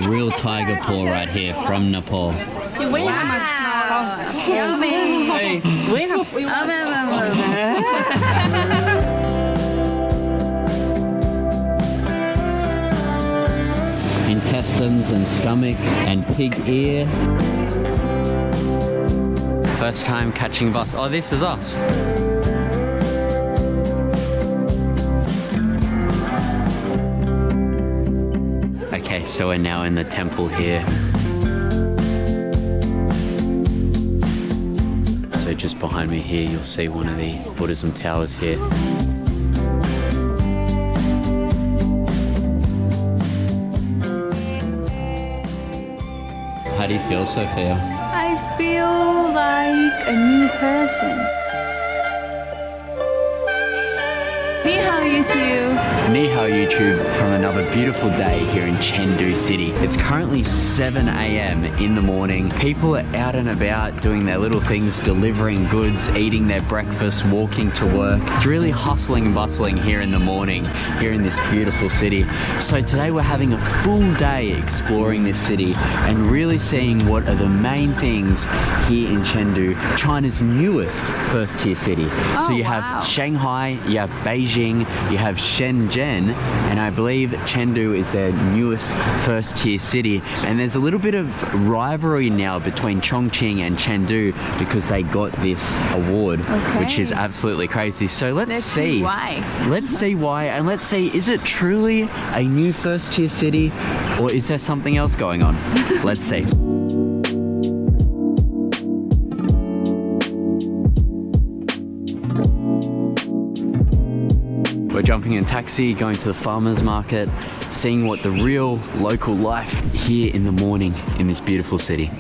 a real tiger paw right here from Nepal. Intestines and stomach and pig ear. First time catching a bus. Oh, this is us. Okay, so we're now in the temple here. So just behind me here, you'll see one of the Buddhism towers here. How do you feel, Sophia? I feel like a new person. Ni hao, YouTube. Ni hao, YouTube, from another beautiful day here in Chengdu City. It's currently 7 a.m. in the morning. People are out and about doing their little things, delivering goods, eating their breakfast, walking to work. It's really hustling and bustling here in the morning, here in this beautiful city. So today we're having a full day exploring this city and really seeing what are the main things here in Chengdu, China's newest first-tier city. So you have Shanghai, you have Beijing, you have Shenzhen, and I believe Chengdu is their newest first-tier city. And there's a little bit of rivalry now between Chongqing and Chengdu because they got this award, which is absolutely crazy. So let's see why. Let's see why, and let's see, is it truly a new first-tier city, or is there something else going on? Let's see. We're jumping in a taxi, going to the farmer's market, seeing what the real local life here in the morning in this beautiful city.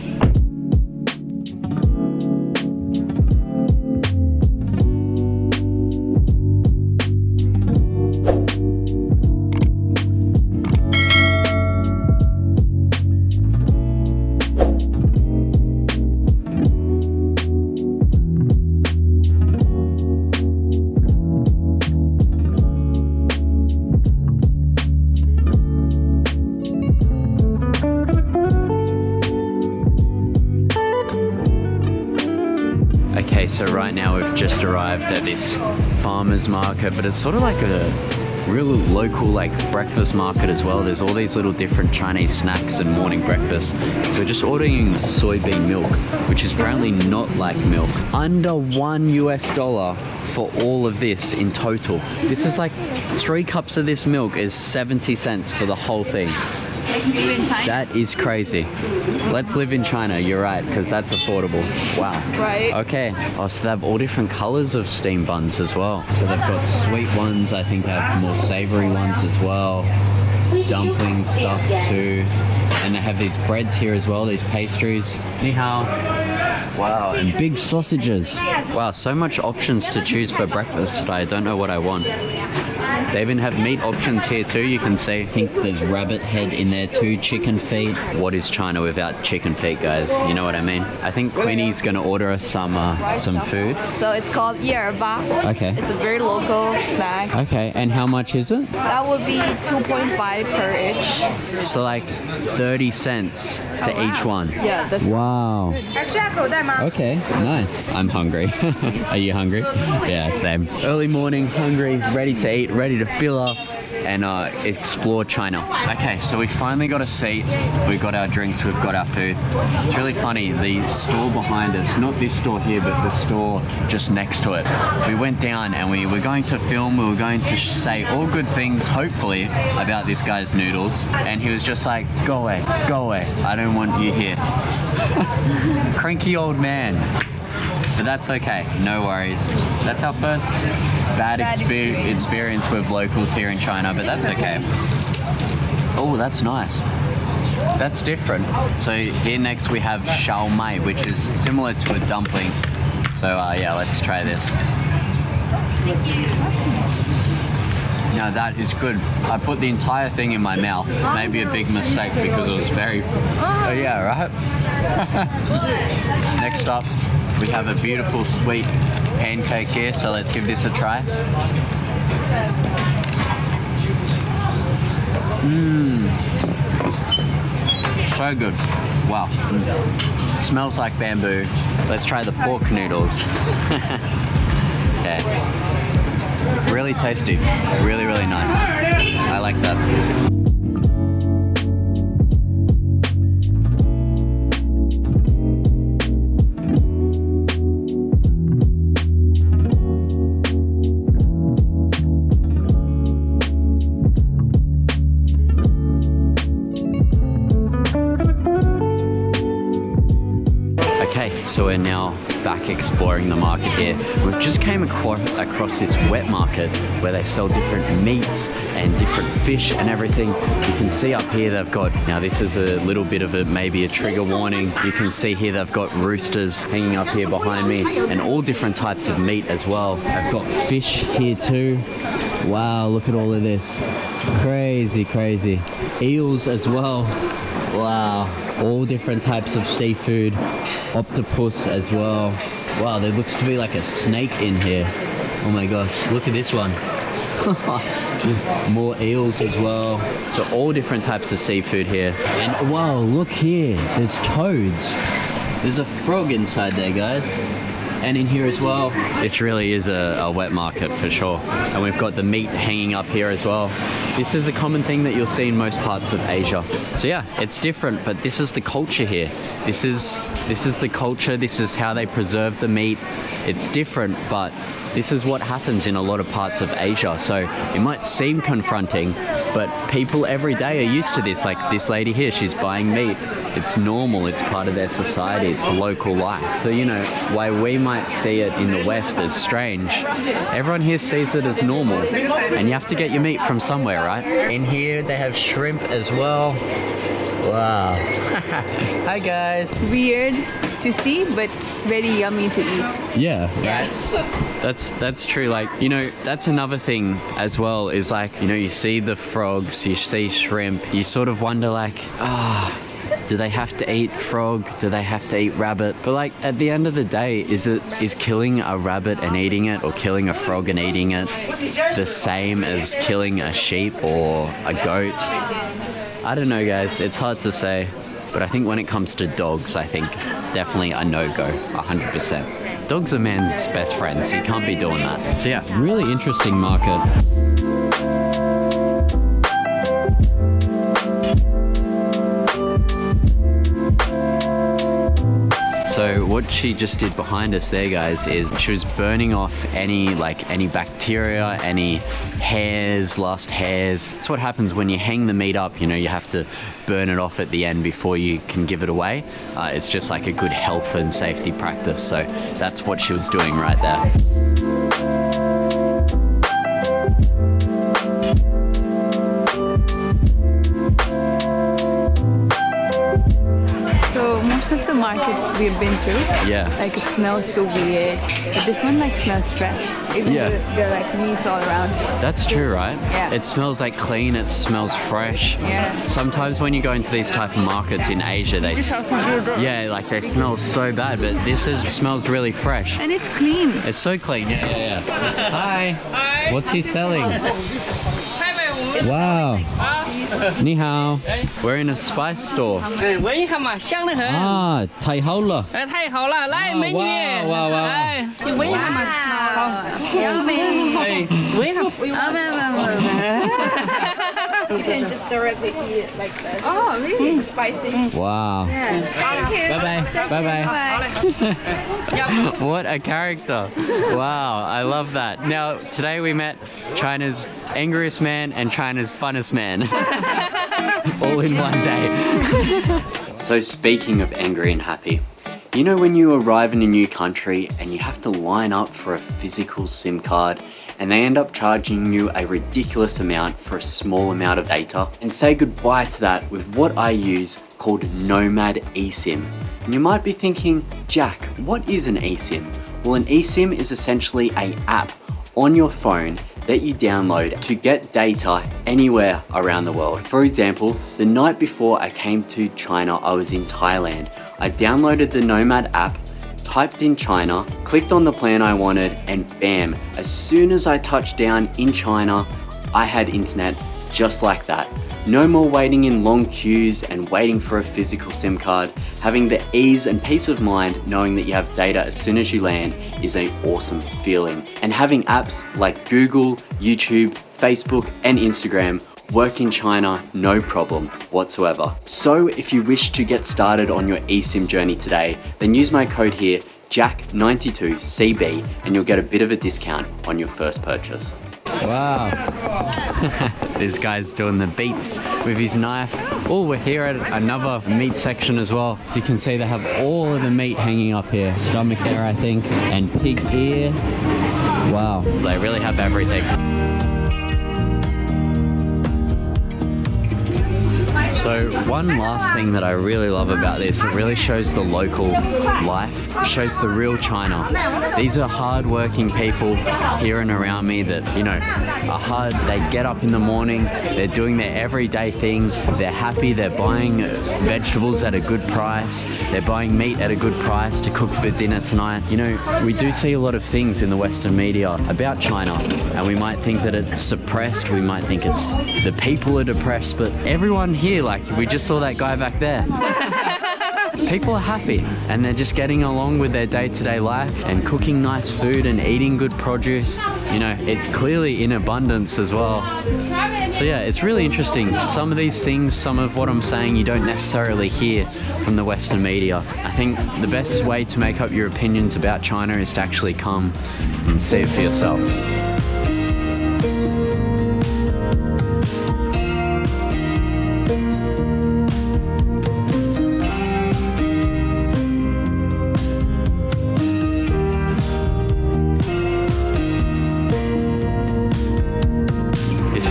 Okay, so right now we've just arrived at this farmer's market, but it's sort of like a real local like breakfast market as well. There's all these little different Chinese snacks and morning breakfast. So we're just ordering soybean milk, which is apparently not like milk. Under $1 for all of this in total. This is like 3 cups of this milk is 70 cents for the whole thing. That is crazy. Let's live in China, you're right, because that's affordable. Wow. Right. Okay. Oh, so they have all different colors of steamed buns as well. So they've got sweet ones, I think they have more savory ones as well. Dumpling stuff too. And they have these breads here as well, these pastries. Ni hao. Wow, and big sausages. Wow, so much options to choose for breakfast. I don't know what I want. They even have meat options here too, you can see. I think there's rabbit head in there too, chicken feet. What is China without chicken feet, guys? You know what I mean? I think Queenie's gonna order us some food. So it's called yerba. Okay. It's a very local snack. Okay, and how much is it? That would be 2.5 per each. So like 30 cents for each one. Yeah, that's wow. Okay, nice. I'm hungry. Are you hungry? Yeah, same. Early morning, hungry, ready to eat, ready to fill up and explore China. Okay, so we finally got a seat. We've got our drinks, we've got our food. It's really funny, the store behind us, not this store here, but the store just next to it. We went down and we were going to film, we were going to say all good things, hopefully, about this guy's noodles. And he was just like, go away, I don't want you here. Cranky old man. But that's okay, no worries. That's our first bad experience with locals here in China, but that's okay. Oh, that's nice. That's different. So here next we have shao mai, which is similar to a dumpling. So yeah, let's try this. Now that is good. I put the entire thing in my mouth. Maybe a big mistake because it was very... Oh yeah, right? Next up, we have a beautiful sweet pancake here, so let's give this a try. So good. Wow. Smells like bamboo. Let's try the pork noodles. Okay. Really tasty. Really, really nice. I like that. So we're now back exploring the market here. We've just came across this wet market where they sell different meats and different fish and everything. You can see up here they've got, now this is a little bit of maybe a trigger warning. You can see here they've got roosters hanging up here behind me and all different types of meat as well. They've got fish here too. Wow, look at all of this. Crazy, crazy. Eels as well. Wow, all different types of seafood. Octopus as well. Wow, there looks to be like a snake in here. Oh my gosh, look at this one. More eels as well. So all different types of seafood here. And wow, look here, there's toads. There's a frog inside there, guys. And in here as well. This really is a wet market for sure. And we've got the meat hanging up here as well. This is a common thing that you'll see in most parts of Asia. So yeah, it's different, but this is the culture here. This is the culture, this is how they preserve the meat. It's different, but this is what happens in a lot of parts of Asia. So it might seem confronting, but people every day are used to this. Like this lady here, she's buying meat. It's normal, it's part of their society, it's local life. So, you know, why we might see it in the West as strange, everyone here sees it as normal. And you have to get your meat from somewhere, right? In here, they have shrimp as well. Wow. Hi, guys. Weird to see, but very yummy to eat. Yeah, right? That's true. Like, you know, that's another thing as well is like, you know, you see the frogs, you see shrimp, you sort of wonder like, do they have to eat frog? Do they have to eat rabbit? But like at the end of the day, is killing a rabbit and eating it or killing a frog and eating it the same as killing a sheep or a goat? I don't know, guys. It's hard to say. But I think when it comes to dogs, I think definitely a no-go, 100%. Dogs are man's best friends. You can't be doing that. So yeah, really interesting market. So what she just did behind us there, guys, is she was burning off any bacteria, any hairs, lost hairs. That's what happens when you hang the meat up. You know, you have to burn it off at the end before you can give it away. It's just like a good health and safety practice. So that's what she was doing right there. Most of the market we've been through, like it smells so weird, but this one like smells fresh, even though there are like meats all around. That's true, right? Yeah. It smells like clean, it smells fresh. Yeah. Sometimes when you go into these type of markets in Asia, they smell so bad, but this smells really fresh. And it's clean. It's so clean, yeah. Hi. What's he selling? Wow. Ni hao. We're in a spice store. Ah, 太好了. Wow. You can just directly eat it like this. Oh, really? It's spicy. Wow. Yeah. Thank you. Bye-bye. What a character. Wow, I love that. Now, today we met China's angriest man and China's funnest man. All in one day. So speaking of angry and happy, you know when you arrive in a new country and you have to line up for a physical SIM card and they end up charging you a ridiculous amount for a small amount of data, and say goodbye to that with what I use called Nomad eSIM. And you might be thinking, Jack, what is an eSIM? Well, an eSIM is essentially an app on your phone that you download to get data anywhere around the world. For example, the night before I came to China, I was in Thailand. I downloaded the Nomad app, typed in China, clicked on the plan I wanted, and bam, as soon as I touched down in China, I had internet just like that. No more waiting in long queues and waiting for a physical SIM card. Having the ease and peace of mind knowing that you have data as soon as you land is an awesome feeling. And having apps like Google, YouTube, Facebook, and Instagram work in China, no problem whatsoever. So if you wish to get started on your eSIM journey today, then use my code here, JACK92CB, and you'll get a bit of a discount on your first purchase. Wow. This guy's doing the beats with his knife. Oh, we're here at another meat section as well. So you can see they have all of the meat hanging up here. Stomach there, I think, and pig ear. Wow, they really have everything. So one last thing that I really love about this, it really shows the local life, shows the real China. These are hard-working people here and around me that, you know, are hard. They get up in the morning, they're doing their everyday thing, they're happy, they're buying vegetables at a good price, they're buying meat at a good price to cook for dinner tonight. You know, we do see a lot of things in the Western media about China, and we might think that it's suppressed, we might think it's the people are depressed, but everyone here, like we just saw that guy back there. People are happy and they're just getting along with their day-to-day life and cooking nice food and eating good produce. You know, it's clearly in abundance as well. So yeah, it's really interesting. Some of these things, some of what I'm saying, you don't necessarily hear from the Western media. I think the best way to make up your opinions about China is to actually come and see it for yourself.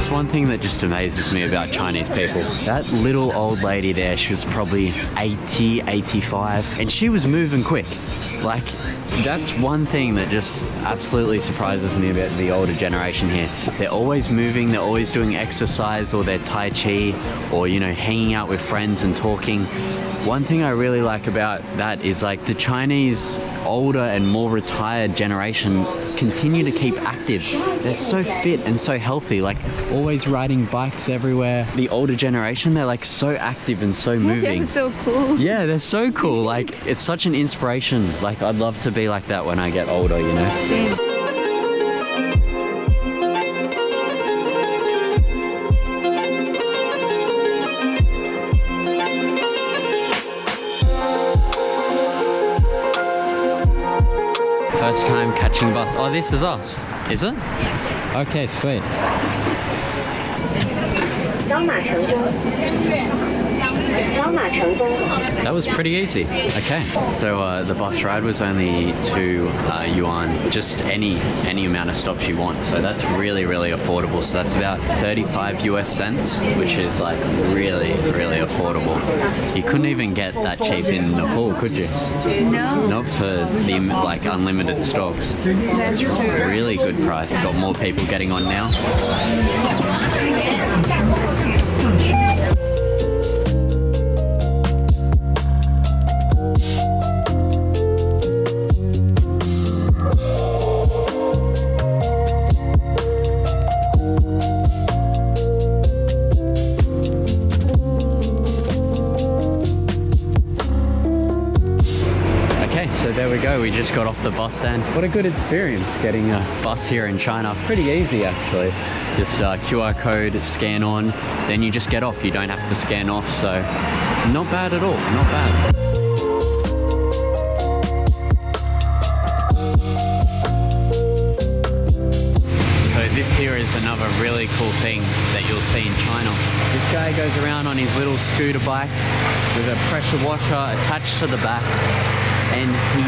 One thing that just amazes me about Chinese people, that little old lady there, she was probably 80, 85, and she was moving quick. Like, that's one thing that just absolutely surprises me about the older generation here. They're always moving, they're always doing exercise, or they're Tai Chi, or, you know, hanging out with friends and talking. One thing I really like about that is like the Chinese older and more retired generation continue to keep active. They're so fit and so healthy, like always riding bikes everywhere. The older generation, they're like so active and so moving. They're so cool. Yeah, they're so cool. Like, it's such an inspiration. Like, I'd love to be like that when I get older, you know? Same. First time catching the bus. Oh, this is us, is it? Yeah. Okay, sweet. That was pretty easy. Okay, so the bus ride was only 2 yuan, just any amount of stops you want. So that's really, really affordable. So that's about 35 US cents, which is like really, really affordable. You couldn't even get that cheap in Nepal, could you? No. Not for the like unlimited stops. That's true. Really good price. Got more people getting on now. So there we go, we just got off the bus stand. What a good experience getting a bus here in China. Pretty easy actually. Just QR code, scan on, then you just get off. You don't have to scan off, so not bad at all, not bad. So this here is another really cool thing that you'll see in China. This guy goes around on his little scooter bike with a pressure washer attached to the back, and he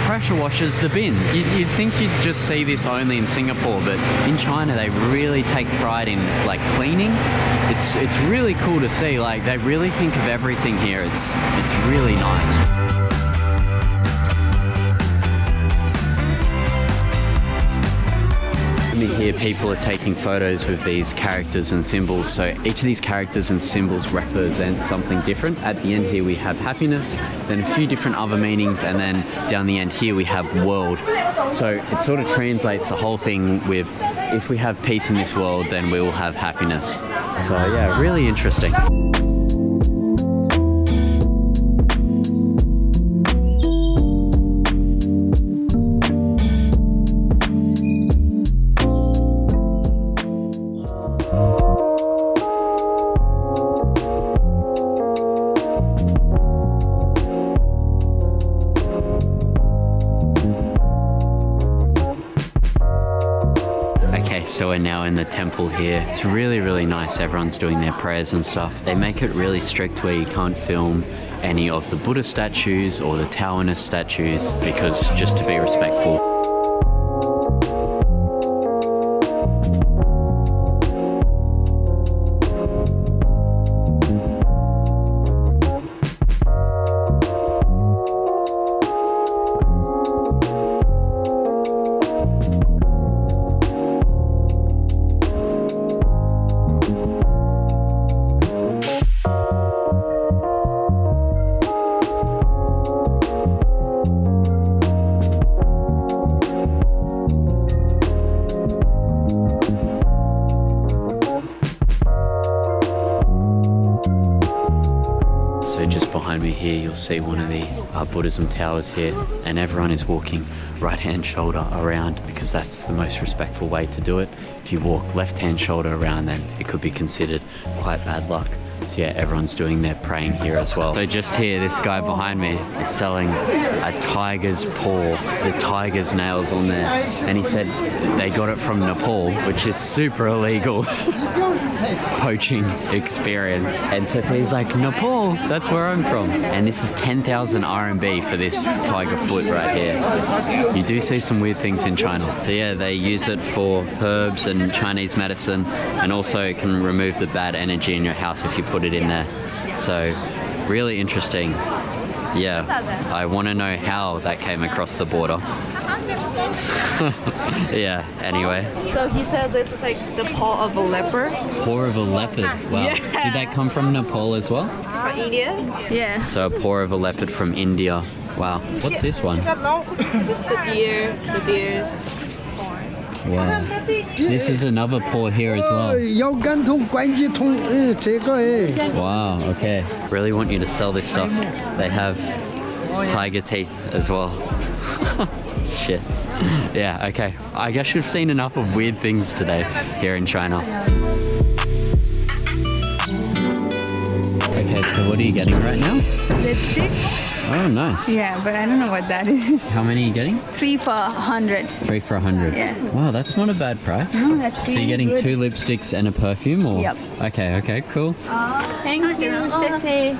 pressure washes the bins. You'd think you'd just see this only in Singapore, but in China they really take pride in like cleaning. It's really cool to see. Like, they really think of everything here. It's really nice. behind me here, people are taking photos with these characters and symbols. So each of these characters and symbols represent something different. At the end here we have happiness, then a few different other meanings, and then down the end here we have world. So it sort of translates the whole thing with, if we have peace in this world, then we will have happiness. So yeah, really interesting. So we're now in the temple here. It's really, really nice. Everyone's doing their prayers and stuff. They make it really strict where you can't film any of the Buddha statues or the Taoist statues, because just to be respectful. Behind me here you'll see one of the Buddhism towers here, and everyone is walking right hand shoulder around because that's the most respectful way to do it. If you walk left hand shoulder around, then it could be considered quite bad luck. So yeah, everyone's doing their praying here as well. So just here, this guy behind me is selling a tiger's paw, the tiger's nails on there, and he said they got it from Nepal, which is super illegal. Poaching experience. And Sophia's like, Nepal, that's where I'm from. And this is 10,000 RMB for this tiger foot right here. You do see some weird things in China. So yeah, they use it for herbs and Chinese medicine, and also it can remove the bad energy in your house if you put it in there. So really interesting. Yeah, I want to know how that came across the border. Yeah, anyway. So he said this is like the paw of a leopard. Paw of a leopard, wow. Yeah. Did that come from Nepal as well? From India? Yeah. So a paw of a leopard from India. Wow. What's this one? This is the deer, the deer's. Wow. This is another paw here as well. Wow, okay. Really want you to sell this stuff. They have tiger teeth as well. Shit. Yeah, okay. I guess we've seen enough of weird things today here in China. Okay, so what are you getting right now? Lipstick. Oh, nice. Yeah, but I don't know what that is. How many are you getting? 3 for 100. 3 for 100. Yeah. Wow, that's not a bad price. No, that's really So you're getting good. 2 lipsticks and a perfume, or? Yep. Okay, cool. Thank you, Sissy.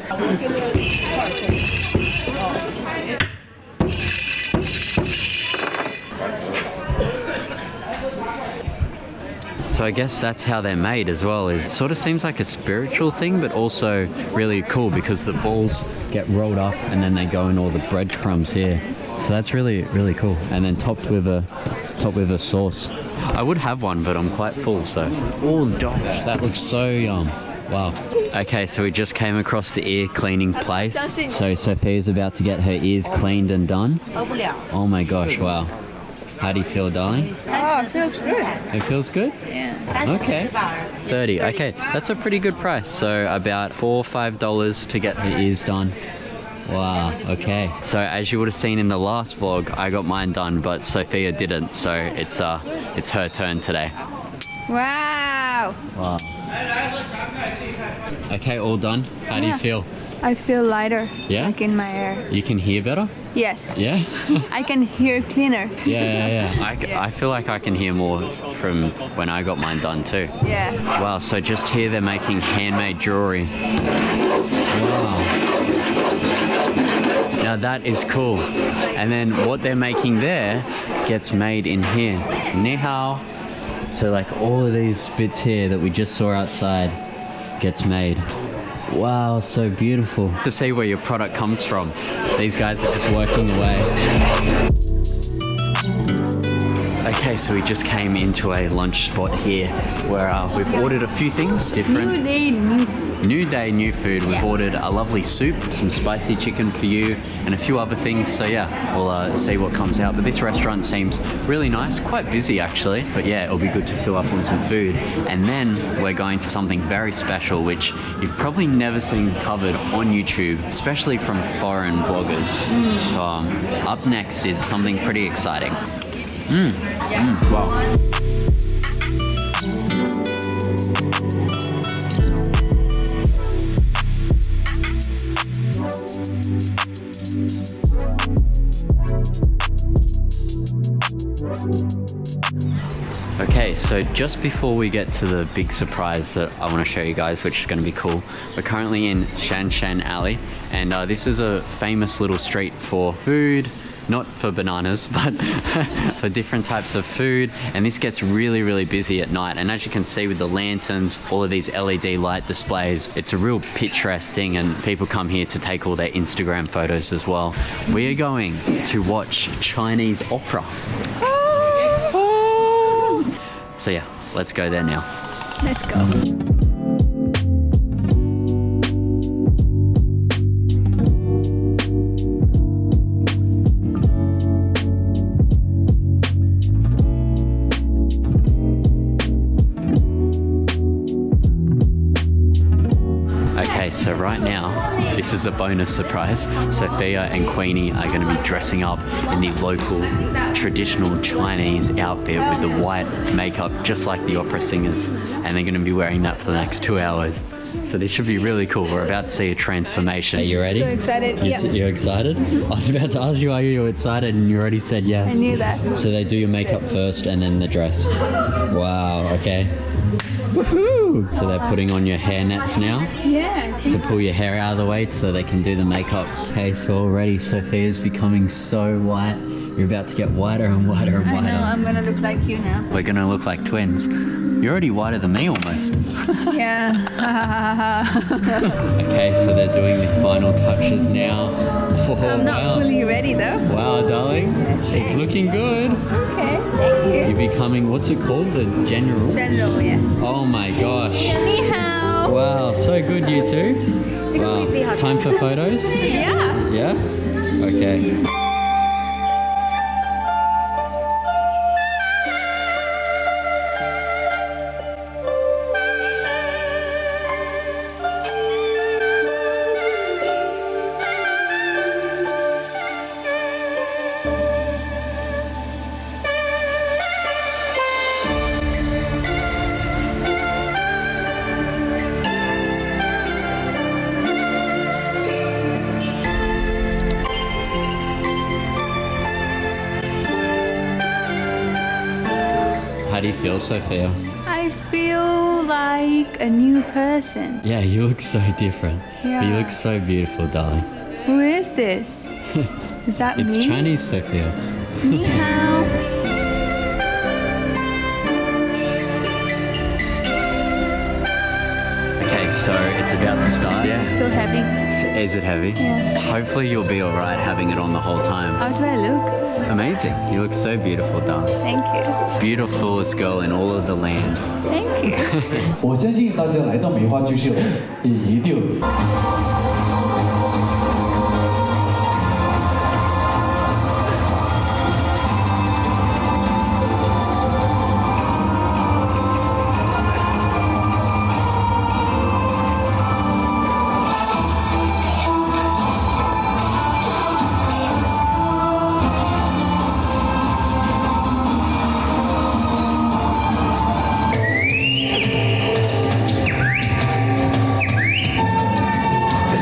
So I guess that's how they're made as well. It sort of seems like a spiritual thing, but also really cool because the balls get rolled up and then they go in all the breadcrumbs here. So that's really, really cool. And then topped with a sauce. I would have one, but I'm quite full, so. Oh gosh, that looks so yum. Wow. Okay, so we just came across the ear cleaning place. So Sophia's about to get her ears cleaned and done. Oh my gosh, wow. How do you feel, darling? Oh, it feels good. It feels good? Yeah. Okay. 30. Okay, that's a pretty good price. So about $4 or $5 to get the ears done. Wow, okay. So as you would have seen in the last vlog, I got mine done, but Sophia didn't. So it's her turn today. Wow. Wow. Okay, all done. How do you feel? I feel lighter. Yeah? Like in my air. You can hear better? Yes. Yeah? I can hear cleaner. Yeah. I feel like I can hear more from when I got mine done too. Yeah. Wow, so just here they're making handmade jewelry. Wow. Now that is cool. And then what they're making there gets made in here. Ni hao. So like all of these bits here that we just saw outside gets made. Wow, so beautiful. To see where your product comes from. These guys are just working away. Okay, so we just came into a lunch spot here where we've ordered a few things different. New day, new food. New day, new food. We've ordered a lovely soup, some spicy chicken for you, and a few other things. So yeah, we'll see what comes out. But this restaurant seems really nice, quite busy actually. But yeah, it'll be good to fill up on some food. And then we're going to something very special, which you've probably never seen covered on YouTube, especially from foreign vloggers. So up next is something pretty exciting. Wow. Okay, so just before we get to the big surprise that I want to show you guys, which is going to be cool, we're currently in Shenzhen Alley, and this is a famous little street for food, not for bananas, but for different types of food, and this gets really, really busy at night. And as you can see with the lanterns, all of these LED light displays, it's a real picturesque thing, and people come here to take all their Instagram photos as well. We are going to watch Chinese opera. So yeah, let's go there now. Let's go. Okay, so right now, this is a bonus surprise. Sophia and Queenie are going to be dressing up in the local traditional Chinese outfit with the white makeup, just like the opera singers. And they're going to be wearing that for the next 2 hours. So this should be really cool. We're about to see a transformation. Are you ready? So excited. Yeah. You're excited? I was about to ask you, are you excited? And you already said yes. I knew that. So they do your makeup first and then the dress. Wow, okay. Woohoo! So they're putting on your hair nets now? Yeah. To pull your hair out of the way so they can do the makeup. Okay, so already Sophia's becoming so white. You're about to get whiter and whiter and whiter. I know, I'm gonna look like you now. We're gonna look like twins. You're already whiter than me almost. Yeah. Okay, so they're doing the final touches now. Oh, I'm not fully ready though. Wow, darling. It's looking good. Okay, thank you. You're becoming, what's it called? The general? General, yeah. Oh my gosh. Ni hao. Wow, so good you two. Wow. Time for photos? Yeah. Yeah? Okay. How do you feel, Sophia? I feel like a new person. Yeah, you look so different. Yeah. But you look so beautiful, darling. Who is this? Is that It's me? Chinese, Sophia. Ni hao. Okay, so it's about to start. Yeah. So heavy. Is it heavy? Yeah. Hopefully you'll be alright having it on the whole time. How do I look? Amazing. You look so beautiful, darling. Thank you. Beautifulest girl in all of the land. Thank you. 我相信大家来到梅花居士，一定。 Okay,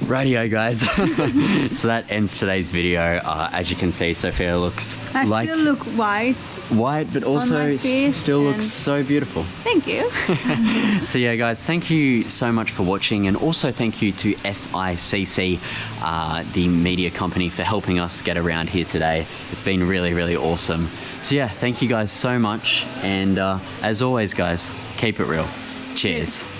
Radio guys. So that ends today's video. As you can see, Sophia looks I still look white, but also still looks so beautiful. Thank you. So yeah guys, thank you so much for watching, and also thank you to SICC, the media company, for helping us get around here today. It's been really, really awesome. So yeah, thank you guys so much, and as always guys, keep it real. Cheers.